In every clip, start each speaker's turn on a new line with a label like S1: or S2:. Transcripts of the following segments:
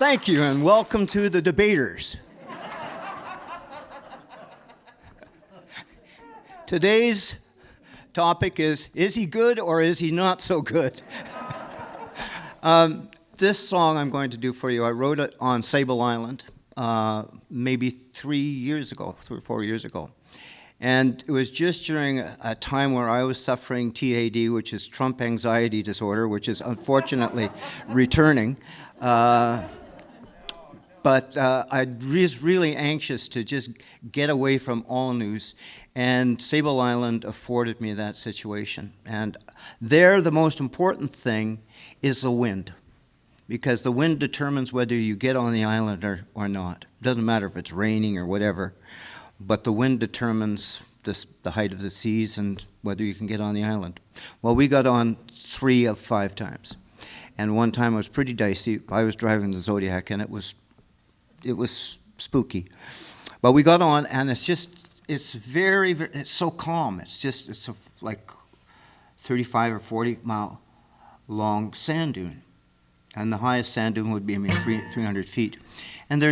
S1: Thank you, and welcome to the debaters. Today's topic is he good or is he not so good? This song I'm going to do for you, I wrote it on Sable Island maybe 3 or 4 years ago. And it was just during a time where I was suffering TAD, which is Trump anxiety disorder, which is unfortunately returning. But I was really anxious to just get away from all news, and Sable Island afforded me that situation. And there, the most important thing is the wind, because the wind determines whether you get on the island or not. It doesn't matter if it's raining or whatever, but the wind determines the height of the seas and whether you can get on the island. Well, we got on 3 of 5 times. And one time it was pretty dicey. I was driving the Zodiac, and it was spooky. But we got on, and it's so calm. It's like 35 or 40 mile long sand dune. And the highest sand dune would be 300 feet. And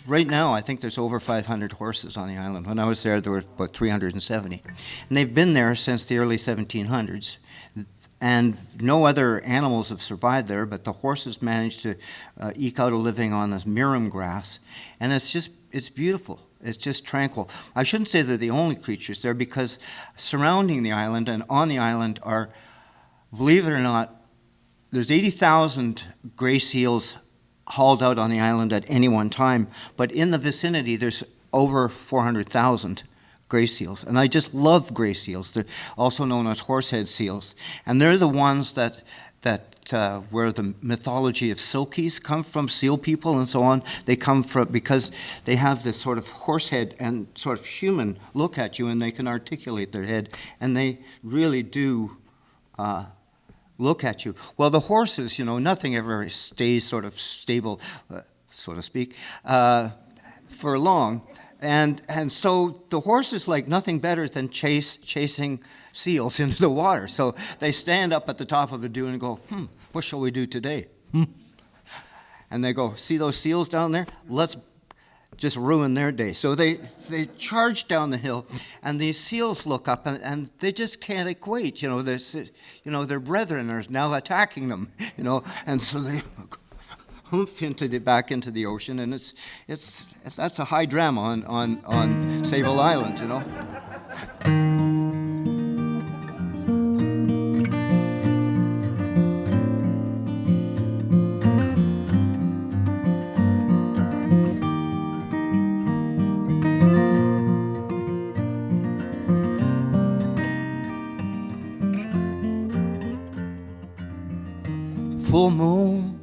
S1: right now, I think there's over 500 horses on the island. When I was there were about 370. And they've been there since the early 1700s. And no other animals have survived there, but the horses managed to eke out a living on this mirum grass. And it's beautiful. It's just tranquil. I shouldn't say they're the only creatures there, because surrounding the island and on the island are, believe it or not, there's 80,000 gray seals hauled out on the island at any one time. But in the vicinity, there's over 400,000 gray seals. And I just love gray seals. They're also known as horsehead seals. And they're the ones that where the mythology of silkies come from, seal people and so on. They come from because they have this sort of horsehead and sort of human look at you, and they can articulate their head, and they really do look at you. Well, the horses, nothing ever stays sort of stable, so to speak, for long. And so the horses like nothing better than chasing seals into the water. So they stand up at the top of the dune and go, what shall we do today? And they go, see those seals down there? Let's just ruin their day. So they charge down the hill, and these seals look up, and they just can't equate. Their brethren are now attacking them, and so they humph back into the ocean, and that's a high drama on Sable Island, Full moon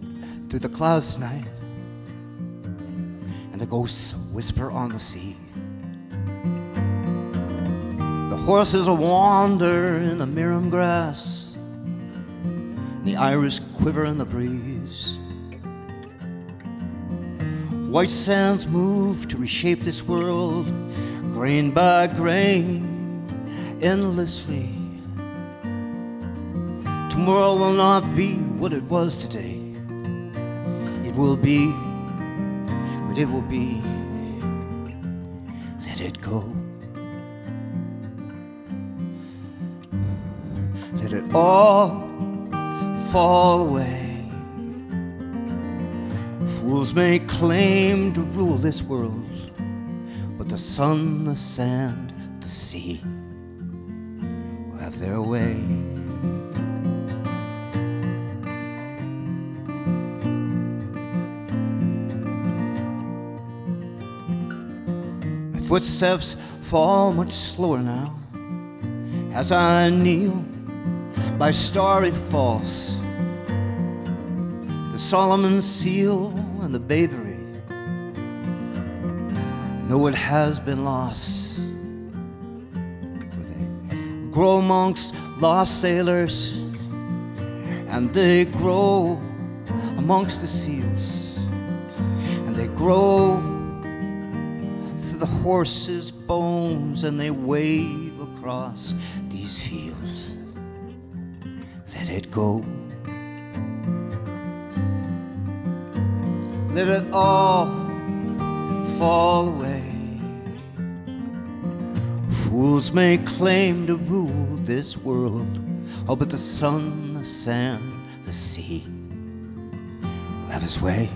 S1: through the clouds tonight, and the ghosts whisper on the sea. The horses wander in the mirum grass, the iris quiver in the breeze. White sands move to reshape this world, grain by grain, endlessly. Tomorrow will not be what it was today. It will be what it will be. Let it go. Let it all fall away. Fools may claim to rule this world, but the sun, the sand, the sea will have their way. Footsteps fall much slower now as I kneel by starry falls. The Solomon seal and the Babery, though it has been lost. For they grow amongst lost sailors, and they grow amongst the seals, and they grow the horses' bones, and they wave across these fields. Let it go. let it all fall away. Fools may claim to rule this world, oh, but the sun, the sand, the sea will have his way.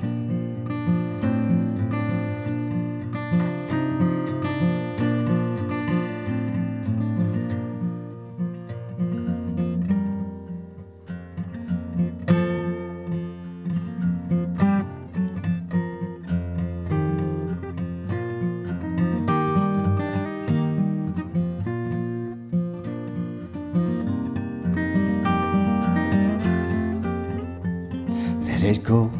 S1: Let it go.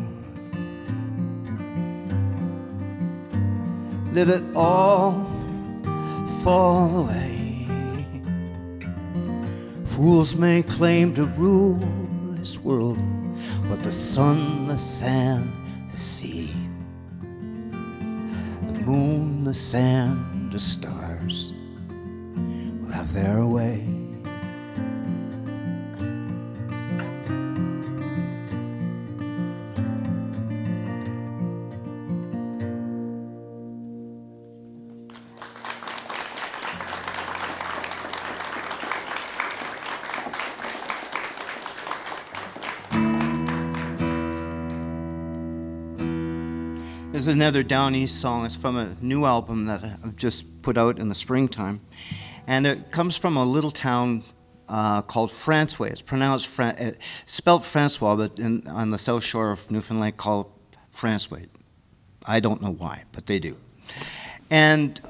S1: Let it all fall away. Fools may claim to rule this world, but the sun, the sand, the sea, the moon, the sand, the stars will have their way. There's another Down East song. It's from a new album that I've just put out in the springtime. And it comes from a little town called Francois. It's pronounced, spelled Francois, but on the south shore of Newfoundland called Francois. I don't know why, but they do. And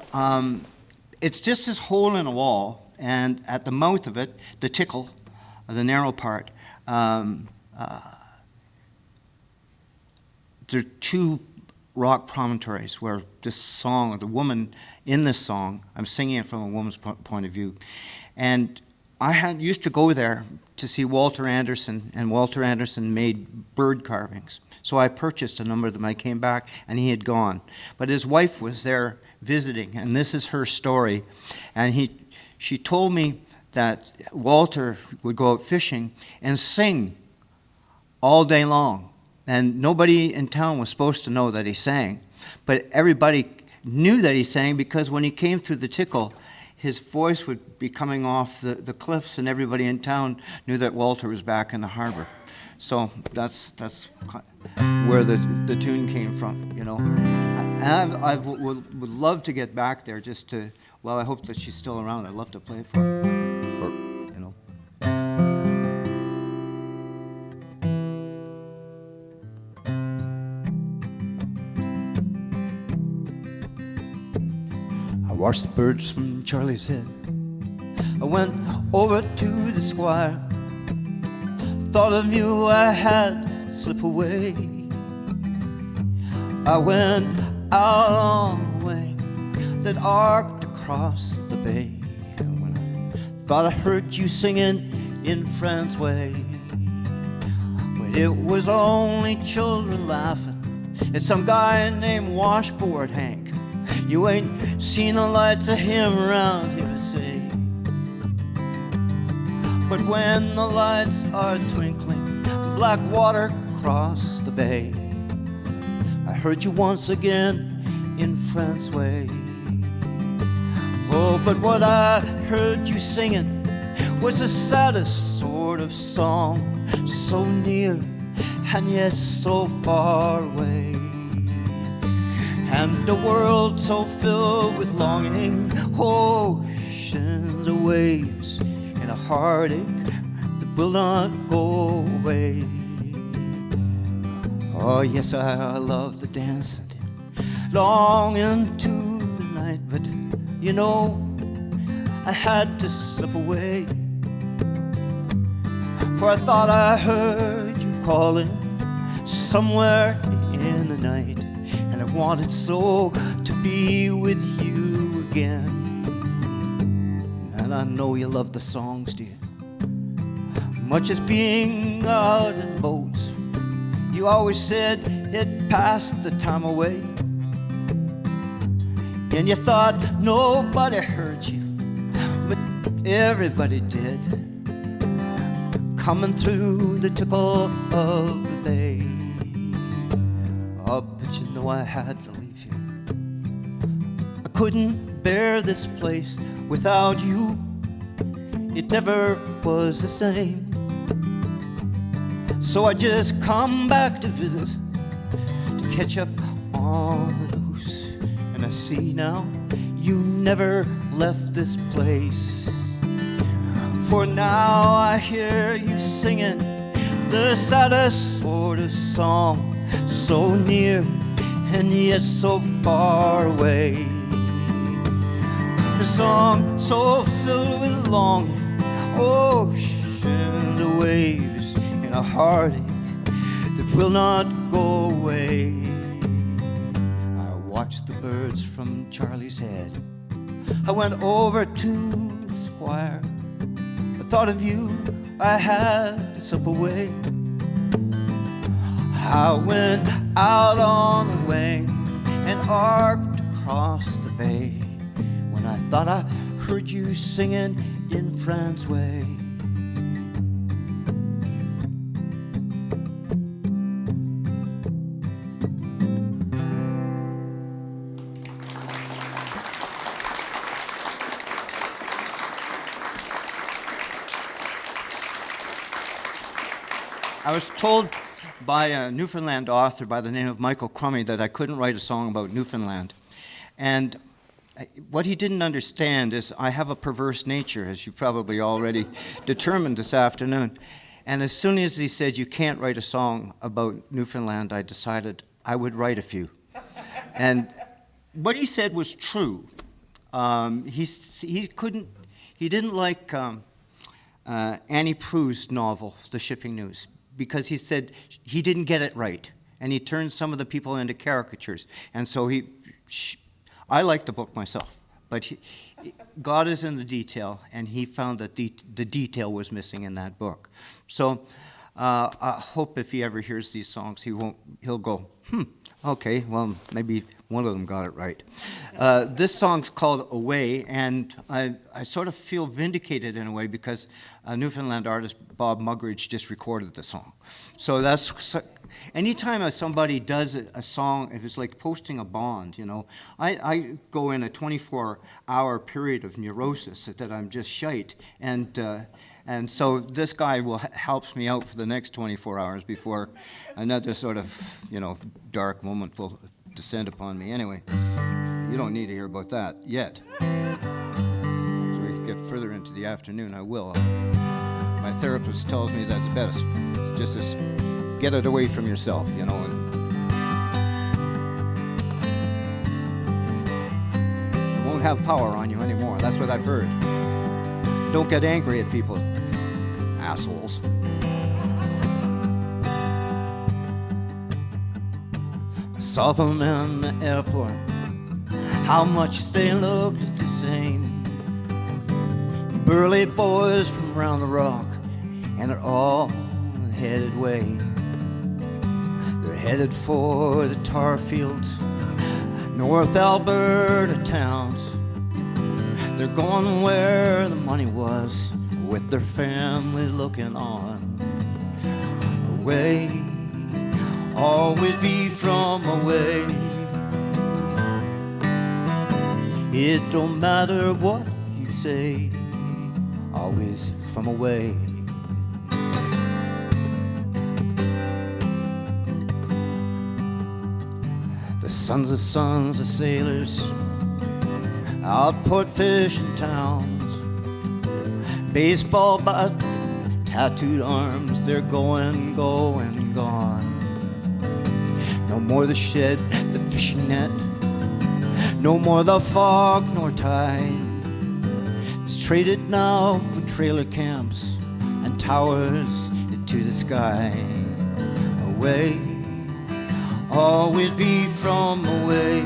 S1: it's just this hole in a wall, and at the mouth of it, the tickle, the narrow part, there are two rock promontories where this song, or the woman in this song, I'm singing it from a woman's point of view. And I used to go there to see Walter Anderson, and Walter Anderson made bird carvings. So I purchased a number of them. I came back, and he had gone. But his wife was there visiting, and this is her story. And she told me that Walter would go out fishing and sing all day long. And nobody in town was supposed to know that he sang. But everybody knew that he sang because when he came through the tickle, his voice would be coming off the cliffs, and everybody in town knew that Walter was back in the harbor. So that's where the tune came from, you know. And I would love to get back there just to, well, I hope that she's still around. I'd love to play for her, or, you know. I watched the birds from Charlie's Head. I went over to the squire. Thought of you, I had to slip away. I went out on the wing that arced across the bay. When I thought I heard you singing in Fran's way, but it was only children laughing. It's some guy named Washboard Hank. You ain't seen the lights of him around here, I'd say. But when the lights are twinkling, black water across the bay, I heard you once again in Fran's way. Oh, but what I heard you singing was the saddest sort of song, so near and yet so far away. And a world so filled with longing, oceans of waves, and a heartache that will not go away. Oh yes, I love the dancing long into the night, but you know, I had to slip away, for I thought I heard you calling somewhere in the night, and I wanted so to be with you again. And I know you love the songs, dear, much as being out in boats. You always said it passed the time away, and you thought nobody heard you, but everybody did, coming through the tickle of the bay. Up though I had to leave you. I couldn't bear this place without you. It never was the same. So I just come back to visit, to catch up on the news. And I see now you never left this place. For now I hear you singing the saddest sort of song, so near and yet so far away. A song so filled with longing, ocean the waves in a heartache that will not go away. I watched the birds from Charlie's Head. I went over to the square. I thought of you, I had to slip away. I went out on the wing and arced across the bay when I thought I heard you singing in France way. I was told by a Newfoundland author by the name of Michael Crummy that I couldn't write a song about Newfoundland. And what he didn't understand is I have a perverse nature, as you probably already determined this afternoon. And as soon as he said, you can't write a song about Newfoundland, I decided I would write a few. And what he said was true. He didn't like Annie Proulx's novel, The Shipping News, because he said he didn't get it right, and he turned some of the people into caricatures. And so I like the book myself, but God is in the detail, and he found that the detail was missing in that book. So I hope if he ever hears these songs, he'll go, okay, well, maybe one of them got it right. This song's called Away, and I sort of feel vindicated in a way because a Newfoundland artist, Bob Muggeridge, just recorded the song. So that's, anytime somebody does a song, if it's like posting a bond, you know, I go in a 24-hour period of neurosis that I'm just shite, and so this guy helps me out for the next 24 hours before another sort of, you know, dark moment will descend upon me. Anyway, you don't need to hear about that yet. As we get further into the afternoon, I will. My therapist tells me that's best, just to get it away from yourself, you know. It won't have power on you anymore. That's what I've heard. Don't get angry at people, assholes. I saw them in the airport, how much they looked the same. Burly boys from round the rock, and they're all headed way. They're headed for the tar fields, North Alberta towns. They're going where the money was, with their family looking on. Away, always be from away. It don't matter what you say, always from away. The sons of sailors out put fishing towns, baseball bat, tattooed arms, they're going, gone. No more the shed, the fishing net, no more the fog nor tide. It's traded now for trailer camps and towers to the sky. Away, always be from away.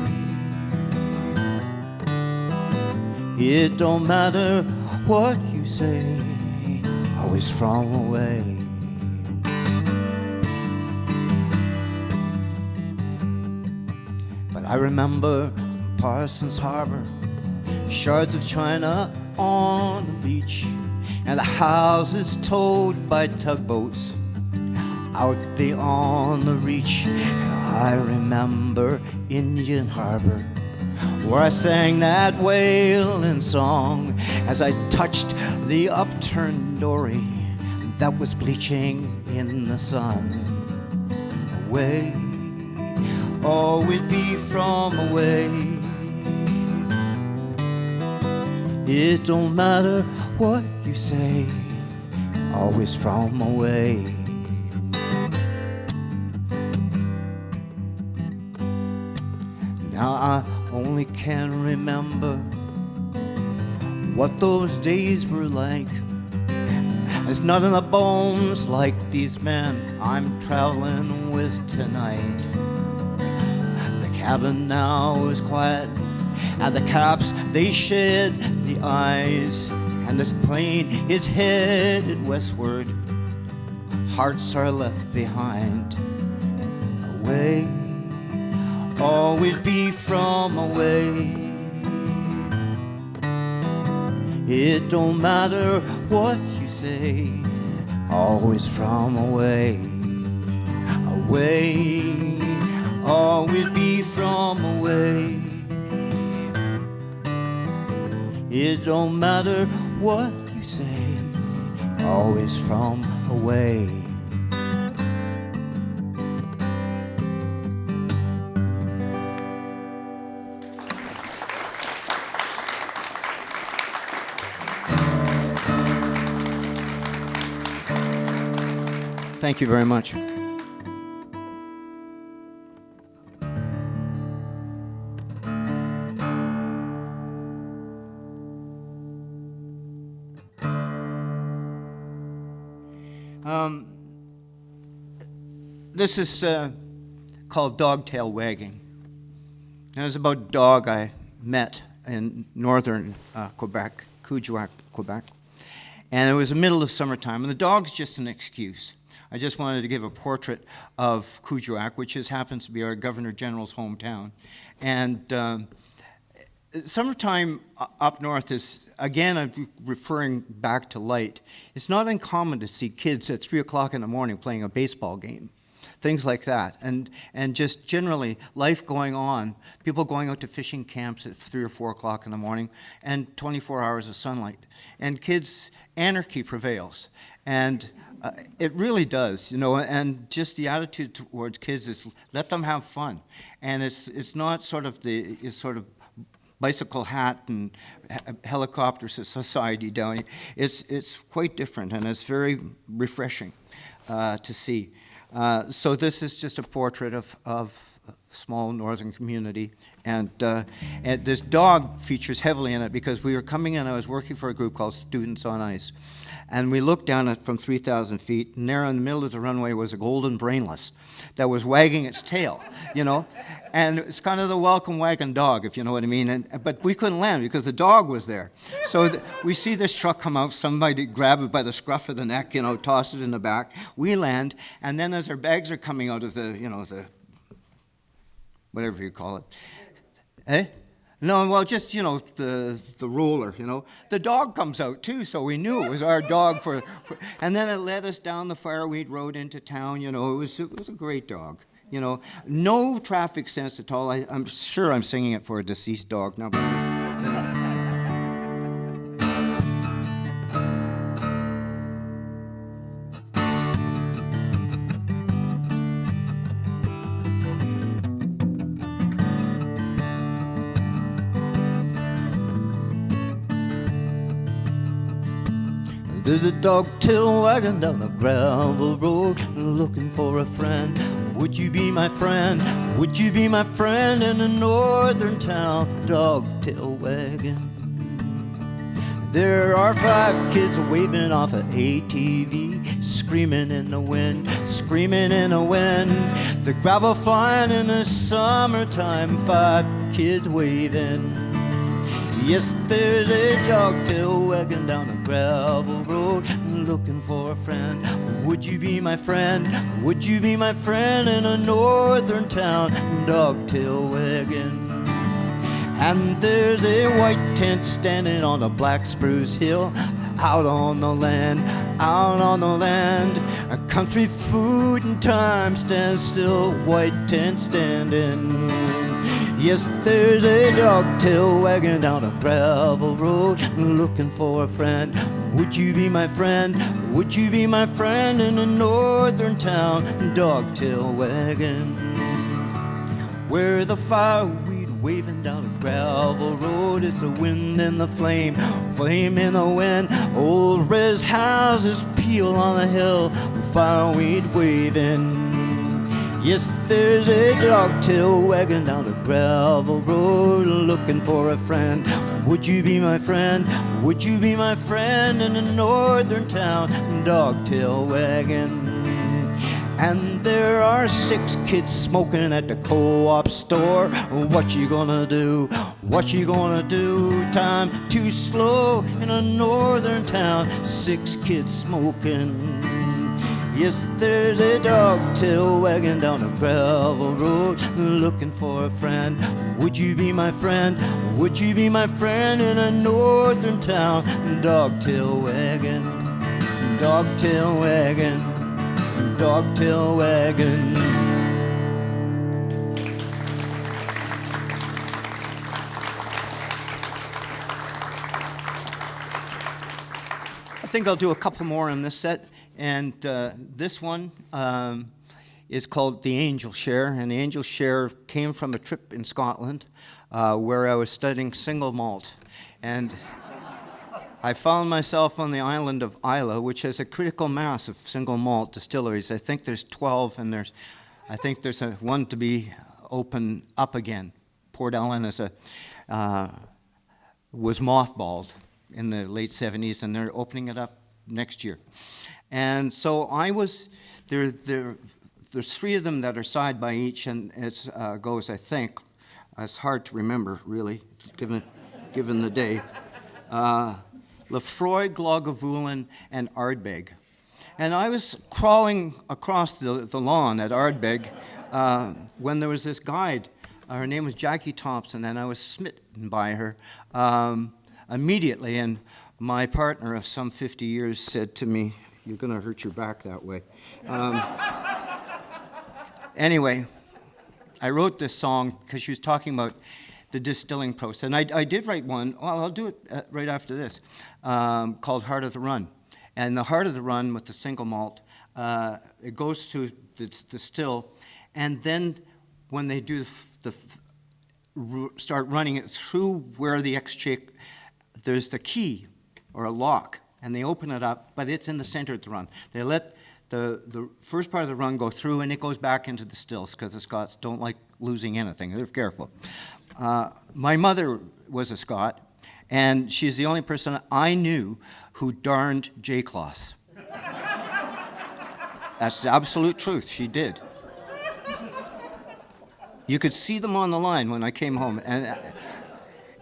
S1: It don't matter what you say, always from away. But I remember Parsons Harbor, shards of china on the beach, and the houses towed by tugboats out beyond the reach. I remember remember Indian Harbor, where I sang that wailing song as I touched the upturned dory that was bleaching in the sun. Away, always be from away. It don't matter what you say, always from away. Now I only can remember what those days were like. There's not in the bones like these men I'm traveling with tonight. The cabin now is quiet, and the caps, they shed the eyes, and this plane is headed westward. Hearts are left behind. Away, always be from away. It don't matter what you say, always from away. Away, always be from away. It don't matter what you say, always from away. Thank you very much. This is called Dog Tail Wagging. It was about a dog I met in northern Quebec, Kuujjuaq, Quebec. And it was the middle of summertime, and the dog's just an excuse. I just wanted to give a portrait of Kuujjuaq, which happens to be our Governor General's hometown. And summertime up north is, again, I'm referring back to light. It's not uncommon to see kids at 3 o'clock in the morning playing a baseball game, things like that. And just generally life going on, people going out to fishing camps at 3 or 4 o'clock in the morning, and 24 hours of sunlight. And kids, anarchy prevails. And it really does, you know, and just the attitude towards kids is let them have fun. And it's not sort of the bicycle hat and helicopter society down here. It's quite different, and it's very refreshing to see. So this is just a portrait of a small northern community, and this dog features heavily in it because we were coming in. I was working for a group called Students on Ice, and we looked down at from 3,000 feet, and there in the middle of the runway was a golden brainless that was wagging its tail, you know, and it's kind of the welcome wagon dog, if you know what I mean. But we couldn't land because the dog was there. So we see this truck come out, somebody grab it by the scruff of the neck, you know, toss it in the back. We land, and then as our bags are coming out of the, you know, the whatever you call it, eh? No, well, just, you know, the roller, you know. The dog comes out, too, so we knew it was our dog. And then it led us down the Fireweed Road into town, you know. It was a great dog, you know. No traffic sense at all. I'm sure I'm singing it for a deceased dog now. There's a dog-tail wagon down the gravel road looking for a friend. Would you be my friend? Would you be my friend in a northern town? Dog-tail wagon. There are 5 kids waving off an ATV, screaming in the wind, screaming in the wind. The gravel flying in the summertime, 5 kids waving. Yes, there's a dog-tail wagon down a gravel road looking for a friend. Would you be my friend? Would you be my friend in a northern town? Dog-tail wagon. And there's a white tent standing on a black spruce hill, out on the land, out on the land. A country food and time stand still, white tent standing. Yes, there's a dog-tail wagon down a gravel road, looking for a friend. Would you be my friend? Would you be my friend in a northern town? Dog-tail wagon, where the fireweed waving down a gravel road. It's the wind and the flame, flame in the wind. Old res houses peel on the hill, fireweed waving. Yes, there's a dog-tail wagon down a gravel road, looking for a friend. Would you be my friend? Would you be my friend in a northern town? Dog-tail wagon. And there are 6 kids smoking at the co-op store. What you gonna do? What you gonna do? Time too slow in a northern town. 6 kids smoking. Yes, there's a dog-tail wagon down a gravel road, looking for a friend. Would you be my friend? Would you be my friend in a northern town? Dog-tail wagon, dog-tail wagon, dog-tail wagon. I think I'll do a couple more in this set. And this one is called The Angel Share, and The Angel Share came from a trip in Scotland where I was studying single malt. And I found myself on the island of Islay, which has a critical mass of single malt distilleries. I think there's 12, and I think there's one to be open up again. Port Ellen was mothballed in the late 70s, and they're opening it up next year. And so I was, there's 3 of them that are side by each, and it goes, I think, it's hard to remember, really, given the day, Lefroy, Glogavulin, and Ardbeg. And I was crawling across the lawn at Ardbeg when there was this guide. Her name was Jackie Thompson, and I was smitten by her immediately. And my partner of some 50 years said to me, "You're going to hurt your back that way." Anyway, I wrote this song because she was talking about the distilling process. And I did write one, well, I'll do it right after this, called Heart of the Run. And the Heart of the Run with the single malt, it goes to the still, and then when they do start running it through where the exchequer, there's the key or a lock, and they open it up, but it's in the center of the run. They let the first part of the run go through, and it goes back into the stills, because the Scots don't like losing anything. They're careful. My mother was a Scot, and she's the only person I knew who darned J-cloths. That's the absolute truth. She did. You could see them on the line when I came home, and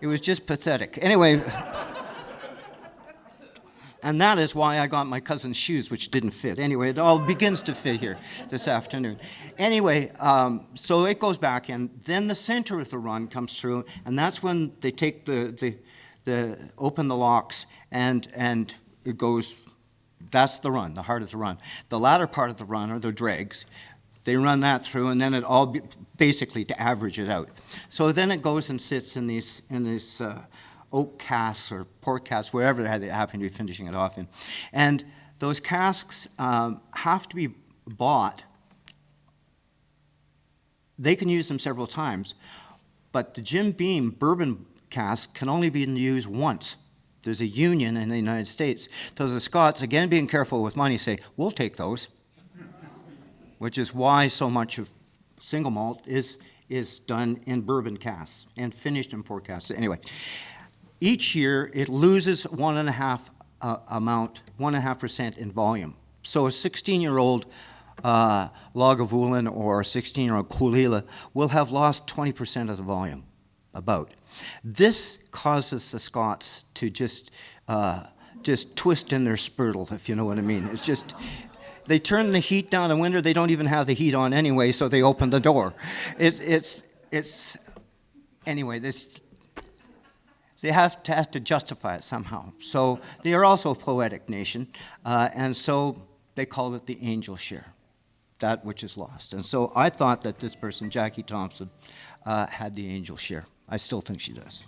S1: it was just pathetic. Anyway, and that is why I got my cousin's shoes, which didn't fit. Anyway, it all begins to fit here this afternoon. Anyway, so it goes back, and then the center of the run comes through, and that's when they take open the locks, and it goes. That's the run, the heart of the run. The latter part of the run are the dregs. They run that through, and then it all basically to average it out. So then it goes and sits in these oak casks or port casks, wherever they happen to be finishing it off in. And those casks have to be bought. They can use them several times, but the Jim Beam bourbon cask can only be used once. There's a union in the United States. So the Scots, again being careful with money, say, we'll take those, which is why so much of single malt is done in bourbon casks and finished in port casks. Anyway, each year it loses 1.5% in volume. So a 16-year-old Lagavulin or a 16-year-old Coolila will have lost 20% of the volume, about. This causes the Scots to just twist in their spurtle, if you know what I mean. It's just, they turn the heat down in winter. They don't even have the heat on anyway, so they open the door. Anyway, they have to justify it somehow. So they are also a poetic nation, and so they call it the angel share. that which is lost. And so I thought that this person, Jackie Thompson, had the angel share. I still think she does.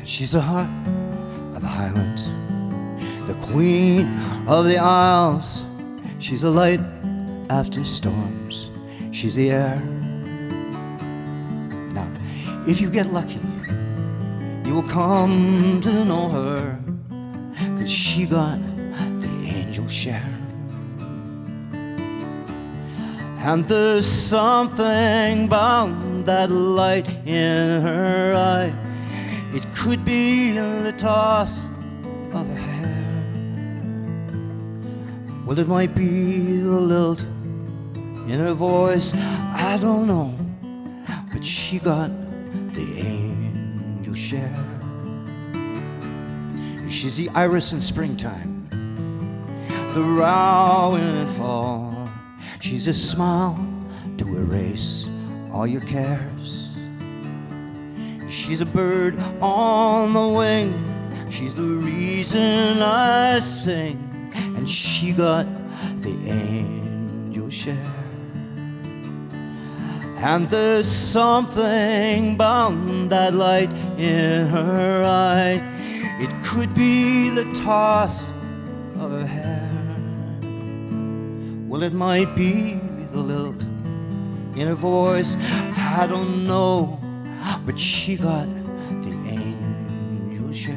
S1: She's the heart of the Highlands, the queen of the Isles. She's a light after storms. She's the air. Now, if you get lucky, you will come to know her, 'cause she got the angel share. And there's something about that light in her eye. It could be the toss of her hair. Well, it might be the lilt in her voice, I don't know, but she got the angel share. She's the iris in springtime, the row in fall. She's a smile to erase all your cares. She's a bird on the wing. She's the reason I sing. And she got the angel share. And there's something about that light in her eye. It could be the toss of her hair. Well, it might be the lilt in her voice, I don't know, but she got the angel share.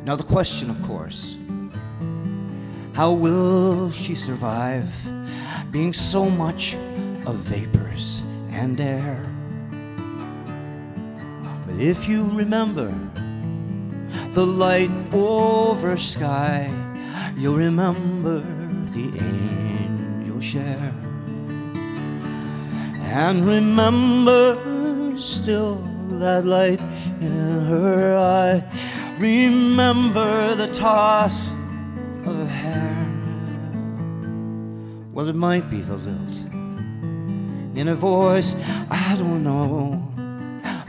S1: Now the question, of course, how will she survive being so much of vapors and air? But if you remember the light over sky, you'll remember the angel share. And remember still that light in her eye. Remember the toss of her hair. Well, it might be the lilt in her voice, I don't know,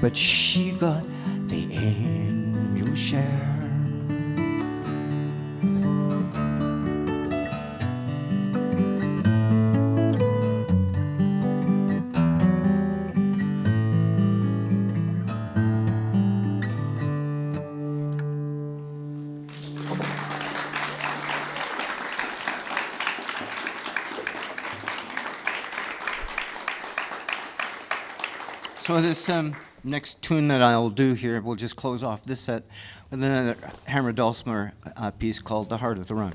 S1: but she got the angel share. So this next tune that I'll do here, we'll just close off this set with another hammer dulcimer piece called The Heart of the Run.